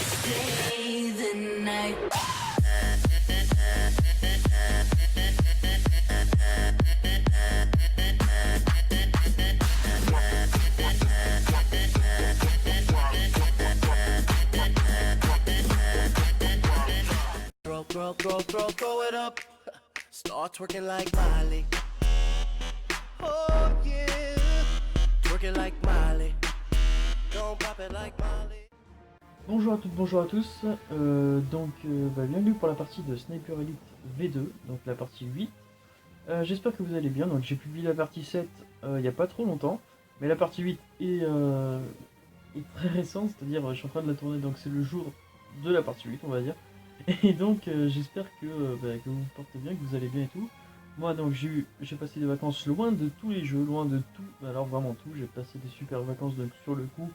Stay the night. Throw it up. Start twerking like Miley. Oh yeah. Twerking like Miley. Don't pop it like Miley. Bonjour à toutes, bonjour à tous, bienvenue pour la partie de Sniper Elite V2, donc la partie 8. J'espère que vous allez bien, donc j'ai publié la partie 7 il n'y a pas trop longtemps, mais la partie 8 est très récente, c'est-à-dire je suis en train de la tourner, donc c'est le jour de la partie 8 on va dire. Et donc j'espère que vous vous portez bien, que vous allez bien et tout. Moi donc j'ai passé des vacances loin de tous les jeux, loin de tout, alors vraiment tout, j'ai passé des super vacances donc sur le coup.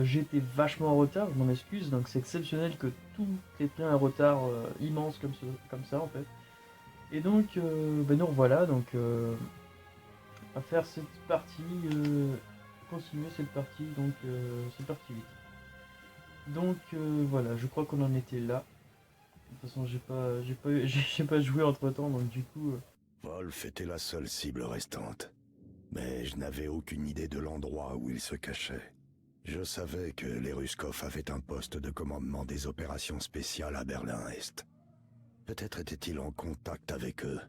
J'étais vachement en retard, je m'en excuse, donc c'est exceptionnel que tout ait pris un retard immense comme ça en fait. Et donc nous revoilà donc à faire cette partie, continuer cette partie, donc cette partie 8. Donc voilà, je crois qu'on en était là. De toute façon j'ai pas joué entre temps donc du coup... Wolf était la seule cible restante. Mais je n'avais aucune idée de l'endroit où il se cachait. Je savais que les Ruskov avaient un poste de commandement des opérations spéciales à Berlin-Est. Peut-être était-il en contact avec eux.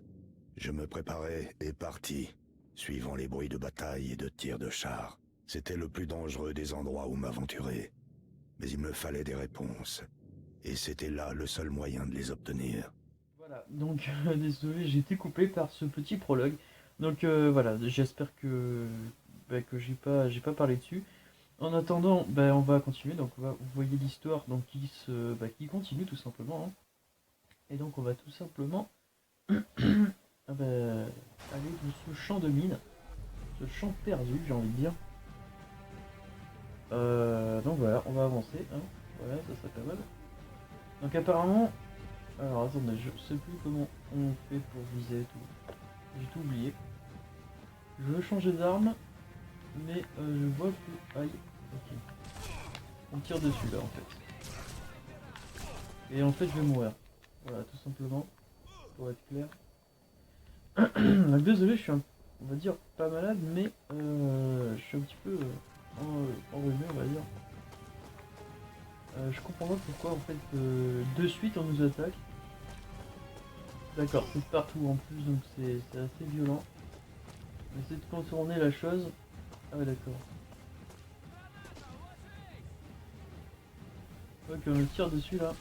Je me préparais et partis, suivant les bruits de bataille et de tirs de chars. C'était le plus dangereux des endroits où m'aventurer. Mais il me fallait des réponses. Et c'était là le seul moyen de les obtenir. Voilà, donc désolé, j'ai été coupé par ce petit prologue. Donc voilà, j'espère que j'ai pas parlé dessus. En attendant, on va continuer. Donc vous voyez l'histoire donc qui continue tout simplement. Hein. Et donc on va tout simplement aller dans ce champ de mine, ce champ perdu, j'ai envie de dire. Donc voilà, on va avancer. Hein. Voilà, ça serait pas mal. Donc apparemment, alors attendez, je sais plus comment on fait pour viser et tout. J'ai tout oublié. Je veux changer d'arme, mais je vois que... Aïe, ok. On tire dessus là en fait. Et en fait je vais mourir. Voilà, tout simplement, pour être clair. Donc désolé, je suis on va dire pas malade, mais je suis un petit peu enrhumé on va dire. Je comprends pas pourquoi en fait de suite on nous attaque. D'accord, c'est partout en plus, donc c'est assez violent. On essaie de contourner la chose. Ah ouais d'accord. Ok, on le tire dessus là.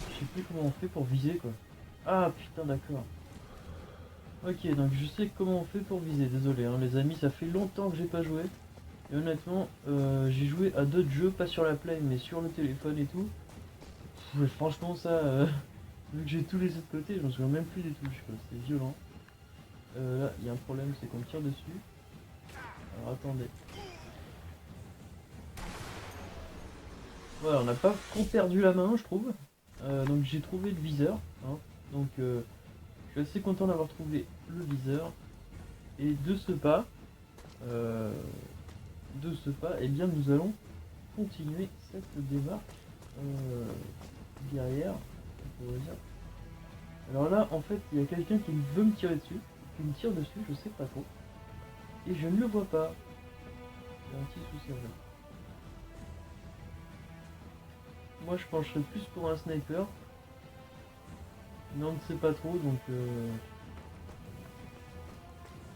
Je sais plus comment on fait pour viser quoi. Ah putain d'accord. Ok, donc je sais comment on fait pour viser, désolé hein, les amis, ça fait longtemps que j'ai pas joué. Et honnêtement, j'ai joué à d'autres jeux, pas sur la play mais sur le téléphone et tout. Pff, franchement ça, vu que j'ai tout laissé de côté, je m'en souviens même plus des touches quoi, c'est violent. Là, il y a un problème, c'est qu'on tire dessus. Alors attendez. Voilà, on n'a pas trop perdu la main je trouve. Donc j'ai trouvé le viseur. Hein. Donc je suis assez content d'avoir trouvé le viseur. Et de ce pas, eh bien nous allons continuer cette démarche guerrière, on pourrait dire. Alors là, en fait, il y a quelqu'un qui veut me tirer dessus, qui me tire dessus, je sais pas trop. Et je ne le vois pas. Il y a un petit souci en fait. Moi je pencherais plus pour un sniper. Mais on ne sait pas trop, donc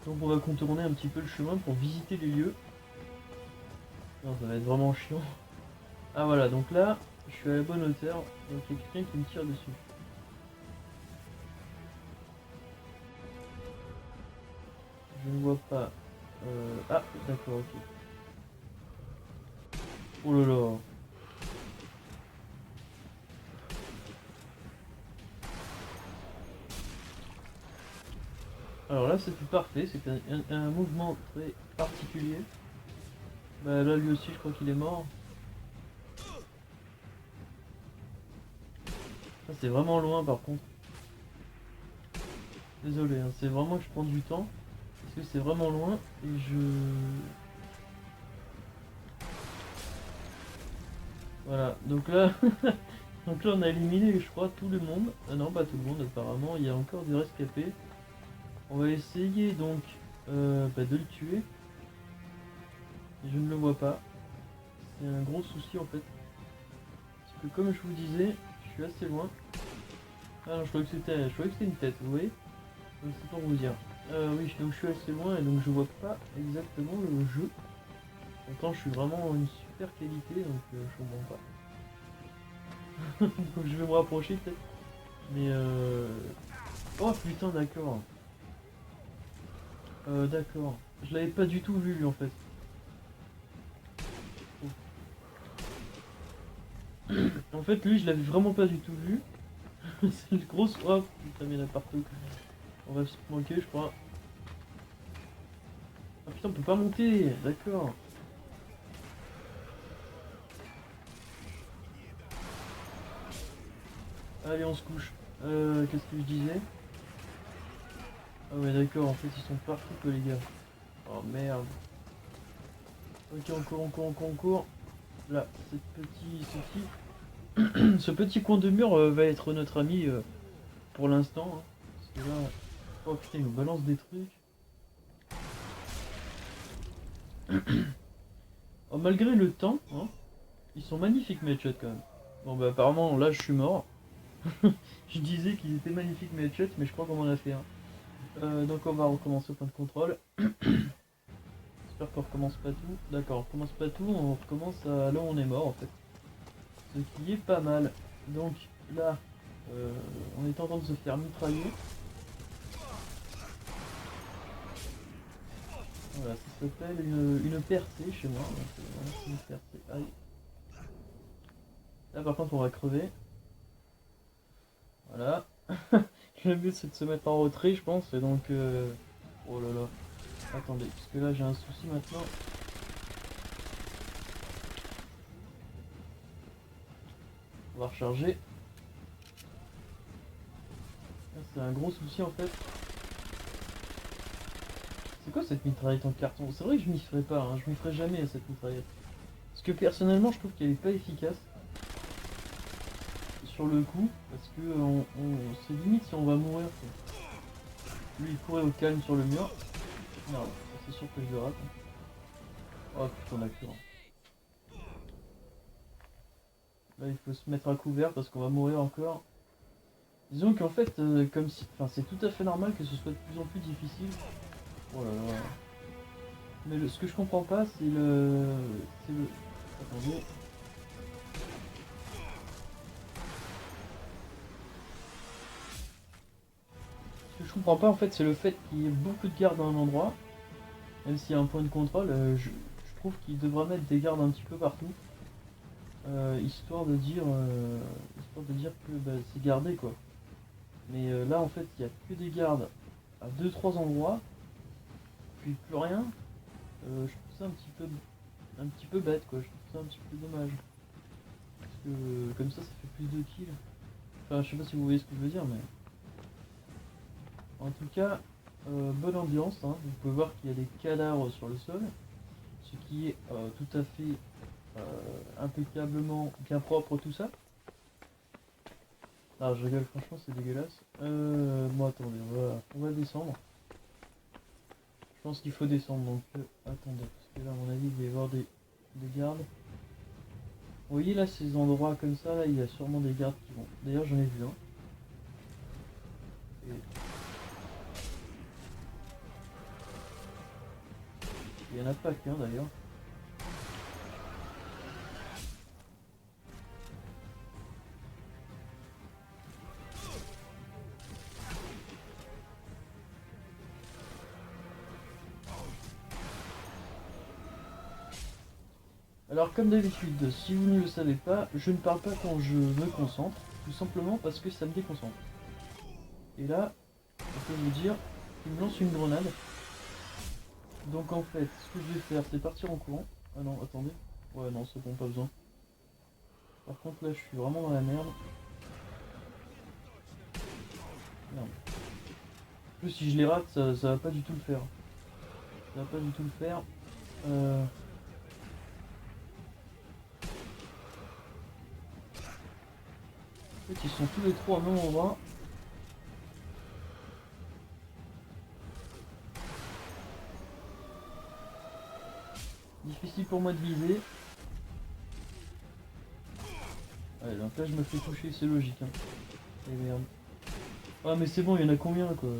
on va contourner un petit peu le chemin pour visiter les lieux. Non, ça va être vraiment chiant. Ah voilà, donc là, je suis à la bonne hauteur, donc il y a quelqu'un qui me tire dessus. Je ne vois pas. Ah, d'accord, ok. Oh là là. Alors là, c'était parfait, c'était un mouvement très particulier. Bah là, lui aussi, je crois qu'il est mort. Ça, c'est vraiment loin par contre. Désolé, hein, c'est vraiment que je prends du temps. Parce que c'est vraiment loin et Voilà, donc là, donc là on a éliminé je crois tout le monde. Ah non, pas tout le monde apparemment, il y a encore des rescapés. On va essayer donc de le tuer. Et je ne le vois pas. C'est un gros souci en fait. Parce que comme je vous disais, je suis assez loin. Ah non, je croyais que c'était une tête, vous voyez. Donc c'est pour vous dire. Oui, donc je suis assez loin et donc je vois pas exactement le jeu. Pourtant je suis vraiment en une super qualité donc je comprends pas. Donc je vais me rapprocher peut-être. Mais oh putain d'accord. D'accord. Je l'avais pas du tout vu lui en fait. En fait lui je l'avais vraiment pas du tout vu. C'est une grosse. Oh putain mais il y en a partout. On va se manquer je crois. Ah putain on peut pas monter, d'accord. Allez on se couche. Qu'est-ce que je disais? Ah ouais d'accord, en fait ils sont partout quoi, les gars. Oh merde. Ok on court. Là, ce petit coin de mur va être notre ami pour l'instant. Hein. Parce que là... Oh putain il nous balance des trucs. Oh, malgré le temps, hein, ils sont magnifiques mes headshots quand même. Bon bah apparemment là je suis mort. Je disais qu'ils étaient magnifiques mes headshots mais je crois qu'on en a fait un. Donc on va recommencer au point de contrôle. J'espère qu'on recommence pas tout. D'accord, on recommence pas tout, on recommence à là où on est mort en fait. Ce qui est pas mal. Donc là, on est en train de se faire mitrailler. Voilà, ça s'appelle une percée chez moi. Donc, voilà, c'est une percée. Aïe. Là par contre on va crever. Voilà. Le but c'est de se mettre en retrait je pense. Et donc... Oh là là. Attendez, parce que là j'ai un souci maintenant. On va recharger. C'est un gros souci en fait. C'est quoi cette mitraillette en carton? C'est vrai que je m'y ferais pas, hein. Je m'y ferais jamais à cette mitraillette. Parce que personnellement je trouve qu'elle est pas efficace. Sur le coup, parce que c'est limite si on va mourir. Quoi. Lui il courait au calme sur le mur. Non, c'est sûr que je le rate. Oh putain d'accord. Là il faut se mettre à couvert parce qu'on va mourir encore. Disons qu'en fait, comme si, enfin, c'est tout à fait normal que ce soit de plus en plus difficile. Oh là là. Mais ce que je comprends pas, c'est le... Attendez. Ce que je comprends pas en fait, c'est le fait qu'il y ait beaucoup de gardes à un endroit. Même s'il y a un point de contrôle, je trouve qu'il devra mettre des gardes un petit peu partout. Histoire de dire que bah, c'est gardé quoi. Mais là en fait il n'y a que des gardes à 2-3 endroits, puis plus rien. Je trouve ça un petit peu bête quoi, je trouve ça un petit peu dommage. Parce que comme ça fait plus de kills. Enfin je sais pas si vous voyez ce que je veux dire mais. En tout cas, bonne ambiance, hein. Vous pouvez voir qu'il y a des cadavres sur le sol. Ce qui est tout à fait impeccablement bien propre tout ça. Ah je rigole, franchement c'est dégueulasse. Bon attendez, on va descendre. Je pense qu'il faut descendre donc attendez, parce que là à mon avis il va y avoir des gardes. Vous voyez là ces endroits comme ça, là il y a sûrement des gardes qui vont. D'ailleurs j'en ai vu un. Et... il n'y en a pas qu'un d'ailleurs. Alors comme d'habitude, si vous ne le savez pas, je ne parle pas quand je me concentre, tout simplement parce que ça me déconcentre. Et là, je peux vous dire, il me lance une grenade. Donc en fait, ce que je vais faire, c'est partir en courant. Ah non, attendez. Ouais non, c'est bon, pas besoin. Par contre là, je suis vraiment dans la merde. Merde. En plus, si je les rate, ça va pas du tout le faire. Ça va pas du tout le faire. En fait, ils sont tous les trois au même endroit. Difficile pour moi de viser. Ouais, donc là je me fais toucher, c'est logique. Hein. Et merde. Ah mais c'est bon, il y en a combien quoi?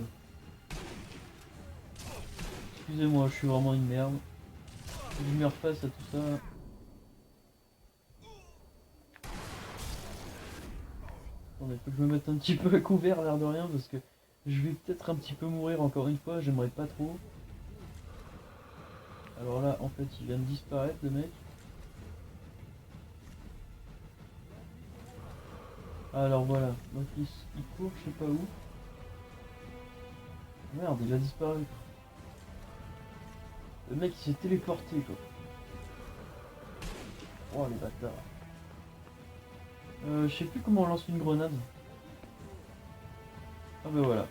Excusez-moi, je suis vraiment une merde. Faut que je me refasse à tout ça. Attendez, faut que je me mette un petit peu à couvert, l'air de rien, parce que je vais peut-être un petit peu mourir encore une fois, j'aimerais pas trop. Alors là, en fait, il vient de disparaître le mec. Alors voilà, donc il court, je sais pas où. Merde, il a disparu. Le mec il s'est téléporté quoi. Oh les bâtards. Je sais plus comment on lance une grenade. Ah bah voilà.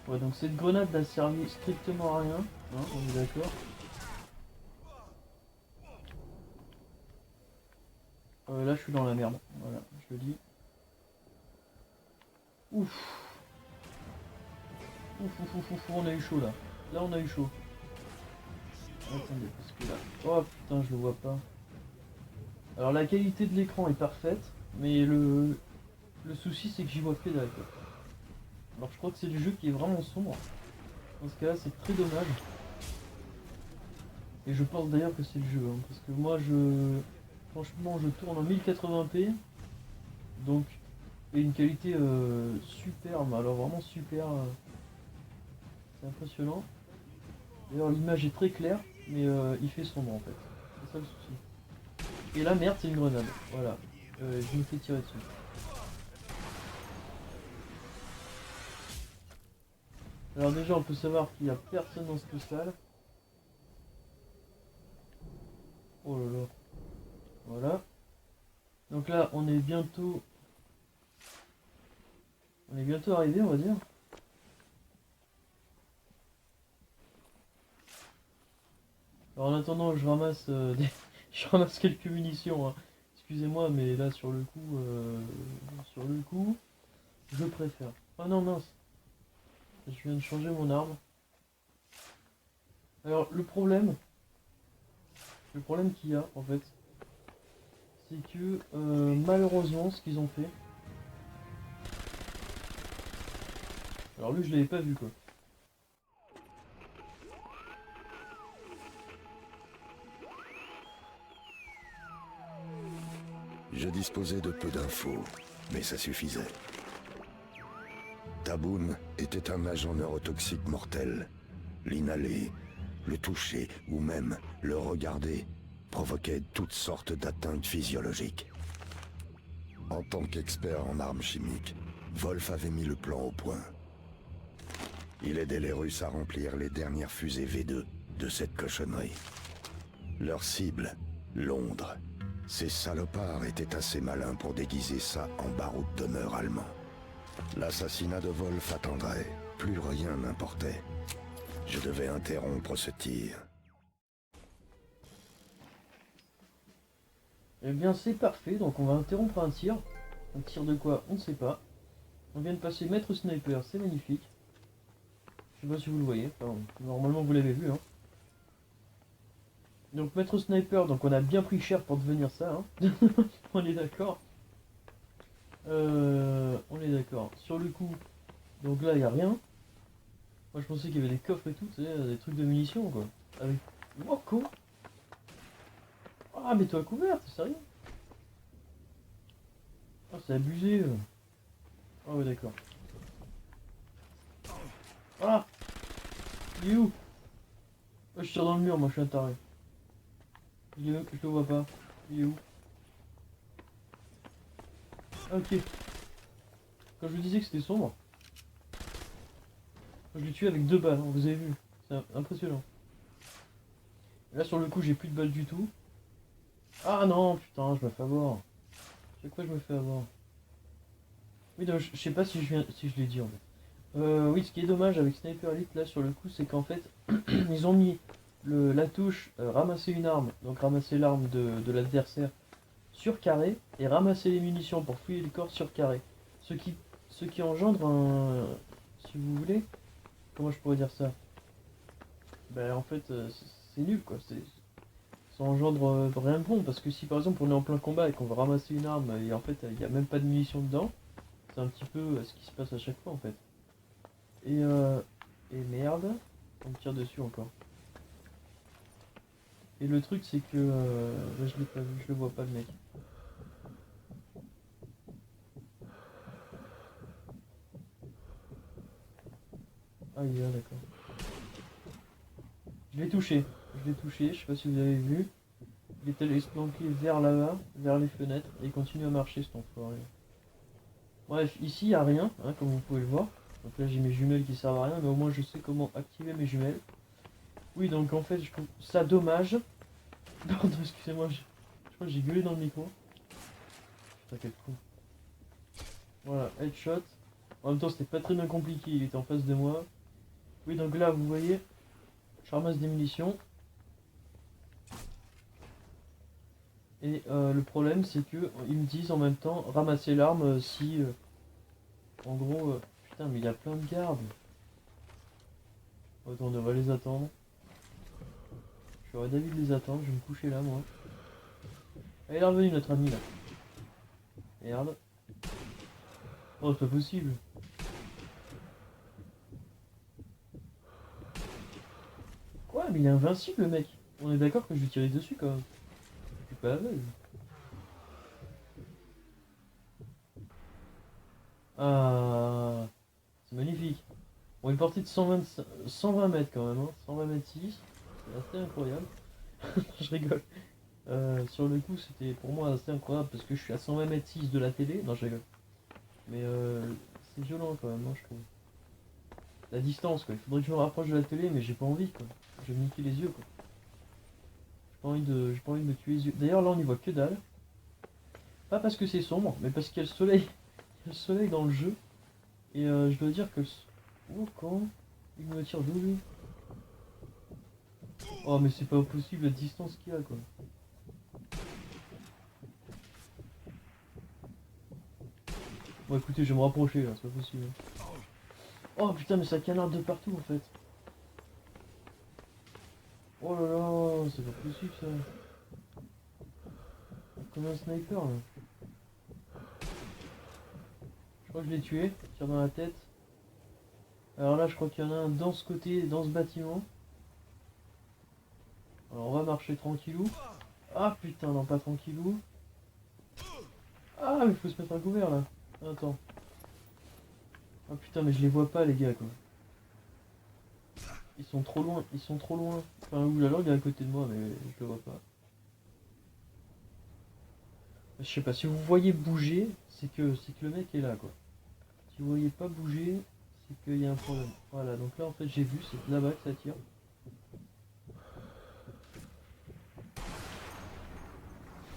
Ouais donc cette grenade n'a servi strictement à rien. Hein, on est d'accord. Là je suis dans la merde. Voilà, je le dis. Ouf. Ouf, on a eu chaud là. Là on a eu chaud. Attendez, parce que là... Oh putain, je le vois pas. Alors la qualité de l'écran est parfaite, mais le souci c'est que j'y vois que dalle. Alors je crois que c'est le jeu qui est vraiment sombre. Dans ce cas là c'est très dommage. Et je pense d'ailleurs que c'est le jeu, hein, parce que moi franchement je tourne en 1080p. Donc et une qualité superbe, alors vraiment super. C'est impressionnant. D'ailleurs l'image est très claire, mais il fait sombre en fait. C'est ça le souci. Et là merde c'est une grenade, voilà. Je me fais tirer dessus. Alors déjà on peut savoir qu'il n'y a personne dans cette salle. Oh là là. Voilà. Donc là on est bientôt... On est bientôt arrivé on va dire. Alors en attendant je ramasse je ramasse quelques munitions. Hein. Excusez-moi mais là sur le coup, je préfère. Ah non mince. Je viens de changer mon arme. Alors le problème qu'il y a en fait, c'est que malheureusement ce qu'ils ont fait. Alors lui je l'avais pas vu quoi. Je disposais de peu d'infos, mais ça suffisait. Taboun était un agent neurotoxique mortel. L'inhaler, le toucher ou même le regarder provoquait toutes sortes d'atteintes physiologiques. En tant qu'expert en armes chimiques, Wolf avait mis le plan au point. Il aidait les Russes à remplir les dernières fusées V2 de cette cochonnerie. Leur cible, Londres. Ces salopards étaient assez malins pour déguiser ça en baroud d'honneur allemand. L'assassinat de Wolf attendrait, plus rien n'importait. Je devais interrompre ce tir. Eh bien c'est parfait, donc on va interrompre un tir. Un tir de quoi? On ne sait pas. On vient de passer Maître Sniper, c'est magnifique. Je sais pas si vous le voyez, enfin, normalement vous l'avez vu. Hein. Donc Maître Sniper, donc on a bien pris cher pour devenir ça. Hein. On est d'accord. On est d'accord. Sur le coup, donc là il n'y a rien. Moi je pensais qu'il y avait des coffres et tout, tu sais, des trucs de munitions quoi. Avec... Oh quoi? Ah mais toi couvert, t'es sérieux? Ah c'est abusé. Ah ouais d'accord. Ah! Il est où? Oh, je tire dans le mur, moi je suis un taré. Il est où? Je le vois pas. Il est où? Ok. Quand je vous disais que c'était sombre, je l'ai tué avec 2 balles, hein, vous avez vu. C'est impressionnant. Là sur le coup j'ai plus de balles du tout. Ah non putain je me fais avoir. C'est quoi je me fais avoir? Oui donc, je sais pas si je l'ai dit en fait. Oui ce qui est dommage avec Sniper Elite là sur le coup c'est qu'en fait ils ont mis la touche ramasser une arme, donc ramasser l'arme de l'adversaire sur carré, et ramasser les munitions pour fouiller le corps sur carré. Ce qui engendre un... Si vous voulez, comment je pourrais dire ça? Ben en fait, c'est nul quoi. Ça engendre rien de bon, parce que si par exemple on est en plein combat et qu'on veut ramasser une arme et en fait il n'y a même pas de munitions dedans, c'est un petit peu ce qui se passe à chaque fois en fait. Et merde, on me tire dessus encore. Et le truc c'est que je l'ai pas vu, je le vois pas le mec. Ah il est là, d'accord. Je l'ai touché, je sais pas si vous avez vu. Il est allé se planquer vers là-bas, vers les fenêtres, et il continue à marcher cet enfoiré. Bref, ici il n'y a rien, hein, comme vous pouvez le voir. Donc là j'ai mes jumelles qui servent à rien, mais au moins je sais comment activer mes jumelles. Oui, donc en fait je trouve ça dommage. Pardon, excusez-moi, je crois que j'ai gueulé dans le micro. Putain, quel con. Voilà, headshot. En même temps c'était pas très bien compliqué, il était en face de moi. Oui, donc là vous voyez, je ramasse des munitions. Et le problème c'est que ils me disent en même temps ramasser l'arme si en gros putain mais il y a plein de gardes. Attends, on va les attendre. J'aurais d'avis de les attendre, je vais me coucher là moi. Ah, il est revenu notre ami là. Merde. Oh c'est pas possible. Quoi mais il est invincible le mec. On est d'accord que je vais tirer dessus quand même. Je suis pas aveugle. Ah, c'est magnifique. Bon, une portée de 120 mètres quand même, hein. 120 mètres 6. C'est assez incroyable. Je rigole. Sur le coup, c'était pour moi assez incroyable parce que je suis à 120 mètres 6 de la télé. Non, je rigole. Mais c'est violent quand même, hein, je trouve. La distance, quoi. Il faudrait que je me rapproche de la télé, mais j'ai pas envie, quoi. Je vais me niquer les yeux, quoi. J'ai pas envie de me tuer les yeux. D'ailleurs, là, on y voit que dalle. Pas parce que c'est sombre, mais parce qu'il y a le soleil. Il y a le soleil dans le jeu. Et je dois dire que... Oh, quand il me tire d'où, lui? Oh, mais c'est pas possible la distance qu'il y a, quoi. Bon, écoutez, je vais me rapprocher, là. C'est pas possible. Oh, putain, mais ça canarde de partout, en fait. Oh là là, c'est pas possible, ça. Comme un sniper, là. Je crois que je l'ai tué. Tire dans la tête. Alors là, je crois qu'il y en a un dans ce côté, dans ce bâtiment. Alors on va marcher tranquillou. Ah putain, non pas tranquillou. Ah mais faut se mettre à couvert là. Attends. Ah putain mais je les vois pas les gars quoi. Ils sont trop loin, ils sont trop loin. Enfin oulala, il est à côté de moi mais je le vois pas. Je sais pas, si vous voyez bouger, c'est que le mec est là quoi. Si vous voyez pas bouger, c'est qu'il y a un problème. Voilà, donc là en fait j'ai vu, c'est là-bas que ça tire.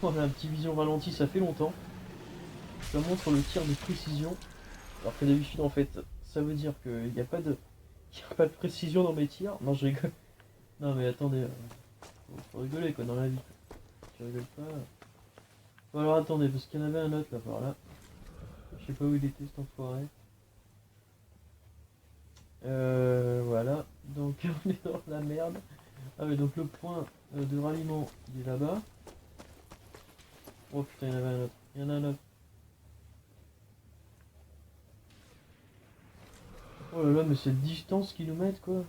Voilà, un petit vision ralenti, ça fait longtemps. Ça montre le tir de précision. Alors que d'habitude en fait, ça veut dire qu'il n'y a pas de... Il n'y a pas de précision dans mes tirs. Non je rigole. Non mais attendez, faut rigoler quoi dans la vie. Je rigole pas. Bon alors attendez, parce qu'il y en avait un autre là par là. Je sais pas où il était cet enfoiré. Voilà. Donc on est dans la merde. Ah oui donc le point de ralliement il est là-bas. Oh putain il y en avait un autre. Il y en a un autre. Oh là là mais cette distance qu'ils nous mettent quoi.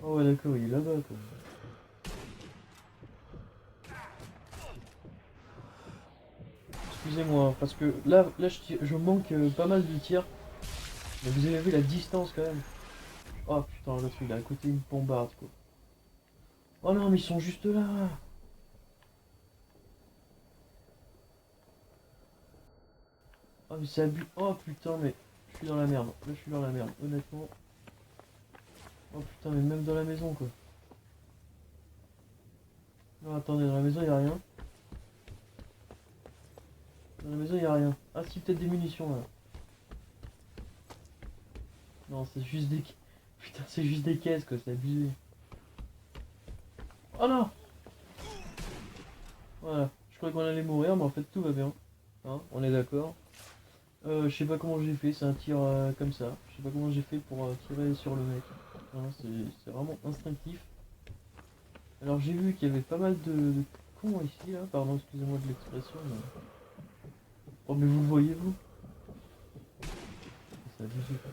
Oh ouais d'accord il est là-bas quoi. Excusez-moi parce que là je manque pas mal de tirs. Mais vous avez vu la distance quand même. Oh putain l'autre il est à côté d'une bombarde quoi. Oh non mais ils sont juste là. Oh mais c'est abus. Oh putain mais je suis dans la merde. Là je suis dans la merde honnêtement. Oh putain mais même dans la maison quoi. Non attendez dans la maison il y a rien. Dans la maison il y a rien. Ah si peut-être des munitions là. Non c'est juste des... Putain c'est juste des caisses quoi, c'est abusé. Oh non! Voilà, je croyais qu'on allait mourir, mais en fait tout va bien. Hein, on est d'accord. Je sais pas comment j'ai fait, c'est un tir comme ça. Je sais pas comment j'ai fait pour tirer sur le mec. Hein, c'est vraiment instinctif. Alors j'ai vu qu'il y avait pas mal de cons ici, là. Pardon, excusez-moi de l'expression, mais... Oh mais vous le voyez vous? C'est abusé, quoi.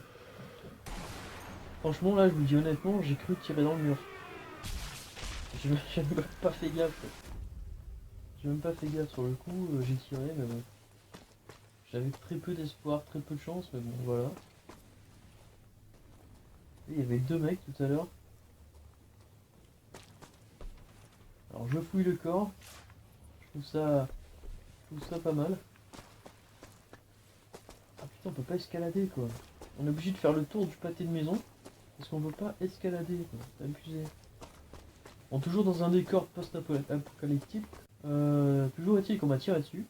Franchement là, je vous dis honnêtement, j'ai cru tirer dans le mur. J'ai même pas fait gaffe. Quoi. J'ai même pas fait gaffe sur le coup, j'ai tiré, mais bon. J'avais très peu d'espoir, très peu de chance, mais bon, voilà. Et il y avait deux mecs tout à l'heure. Alors je fouille le corps. Je trouve ça pas mal. Ah putain, on peut pas escalader quoi. On est obligé de faire le tour du pâté de maison. Parce qu'on peut pas escalader quoi. C'est abusé. Bon, toujours dans un décor post-apocalyptique. Toujours est-il qu'on m'a tiré dessus.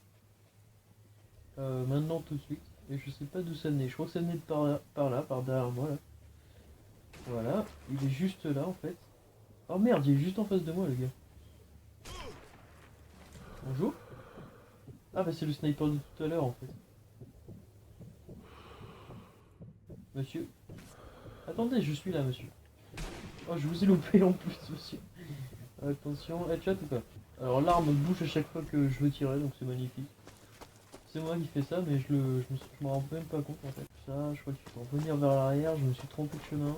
Maintenant tout de suite. Et je sais pas d'où ça venait. Je crois que ça venait de par là, par derrière moi là. Voilà. Il est juste là en fait. Oh merde, il est juste en face de moi le gars. Bonjour. Ah bah c'est le sniper de tout à l'heure en fait. Monsieur. Attendez, je suis là monsieur. Oh je vous ai loupé en plus monsieur. Attention, headshot ou pas? Alors l'arme bouge à chaque fois que je veux tirer donc c'est magnifique. C'est moi qui fais ça mais je m'en rends même pas compte en fait. Ça je crois qu'il faut revenir vers l'arrière, je me suis trompé de chemin.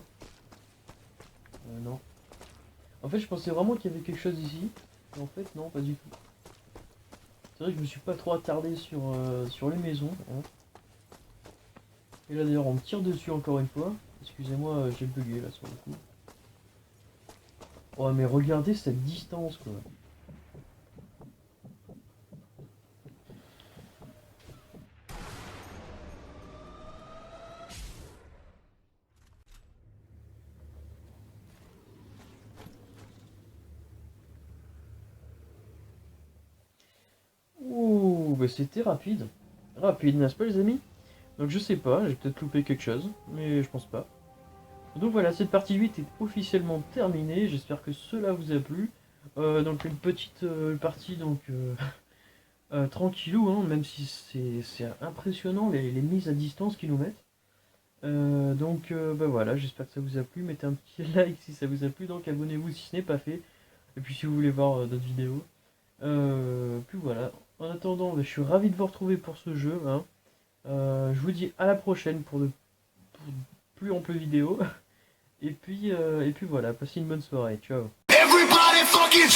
Non. En fait je pensais vraiment qu'il y avait quelque chose ici. Mais en fait non pas du tout. C'est vrai que je me suis pas trop attardé sur les maisons. Hein. Et là d'ailleurs on me tire dessus encore une fois. Excusez-moi, j'ai bugué là sur le coup. Oh mais regardez cette distance quoi. Ouh, bah c'était rapide. Rapide, n'est-ce pas les amis? Donc je sais pas, j'ai peut-être loupé quelque chose, mais je pense pas. Donc voilà, cette partie 8 est officiellement terminée, j'espère que cela vous a plu. Donc une petite partie donc tranquillou, hein, même si c'est impressionnant les mises à distance qu'ils nous mettent. Bah voilà, j'espère que ça vous a plu, mettez un petit like si ça vous a plu, donc abonnez-vous si ce n'est pas fait. Et puis si vous voulez voir d'autres vidéos. Puis voilà, en attendant, bah, je suis ravi de vous retrouver pour ce jeu. Hein. Je vous dis à la prochaine pour de plus amples vidéos. Et puis voilà, passez une bonne soirée. Ciao. Everybody fucking